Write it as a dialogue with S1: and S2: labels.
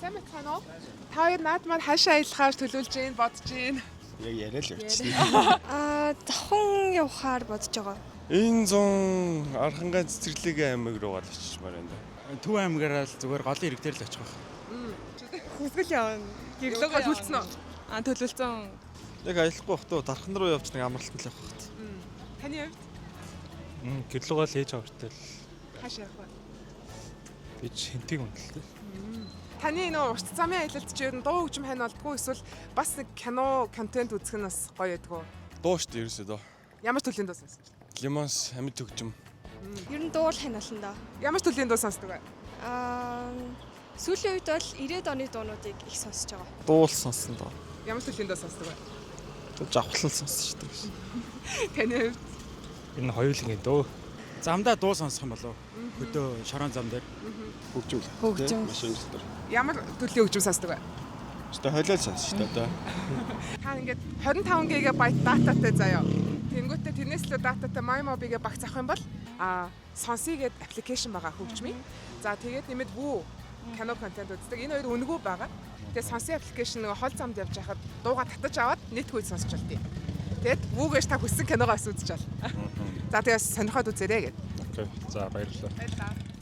S1: сайн байна уу? Та хоёр наадмаар хаашаа аялахаар төлөвлөж гин бодож гин.
S2: Яг яриа л явчихсан.
S3: Завхан явахаар бодож байгаа.
S2: Энэ 100 Архангай цэцэрлэгийн аймаг руу гал очичмаар байна.
S4: Төв аймагаараа л зүгээр голын ирэг дээр л очих байх.
S3: Хүсгэл явна.
S1: Гэрлөөгөө төлцөн үү?
S3: Төлөвлөсөн.
S5: Яг аялахгүй бахтуу дархан руу явж нэг амралтанд л явах хэрэгтэй.
S1: Таны хувьд
S4: Гэрлүүгээ л ээж авартай л
S1: хаашаа явах вэ?
S4: би хинтиг үнэлтэй.
S1: Таны нөө урт замын аялалд чи ер нь дуу хөгжим хань болдгоо эсвэл бас нэг кино контент үзэх нь бас гоё байдаг уу?
S2: Дуу шүү дээ ерөөсөө доо.
S1: Ямар төрлийн дуу сонсдог?
S2: Лимонс амьд төгжим.
S3: Ер нь дуул ханиална да.
S1: Ямар төрлийн дуу сонсдог вэ?
S3: Сүүлийн үед бол 90-ад оны дуунуудыг их сонсож байгаа.
S5: Дуул сонсон доо.
S1: Ямар төрлийн дуу сонсдог вэ?
S5: Жавхлал сонссон шүү дээ.
S1: Таны хувьд
S4: Энэ хоёулангийн дөө. Замдаа дуу сонсох юм болов. Хөдөө шорон зам дээр.
S2: Хөгжим.
S3: Хөгжим.
S2: Машин дотор.
S1: ямар төрлийн хөгжим сонсдог вэ?
S2: Өстө хойлол сонс шүү дээ.
S1: Та ингээд 25 ГБ дататай заяа. Тэнгүүтээ тэрнээс л дататай MyMobi-гээ багц авах юм бол сонсъё гэдэг аппликейшн байгаа хөгжмийн. За тэгээд нэмээд Woo кино контент үздэг. Энэ хоёр үнэгүй байгаа. Тэгээд сонсъё аппликейшн нөгөө хол замд явж байхад дууга татаж аваад нийтгүйд сонсч болтыг. Тэгээд Woo-гээр та хүссэн киногоос үзэж бол. За тэгээд сонирхоод үзээрэй гэдэг.
S4: Окей. За баярлалаа.
S1: Баярлалаа.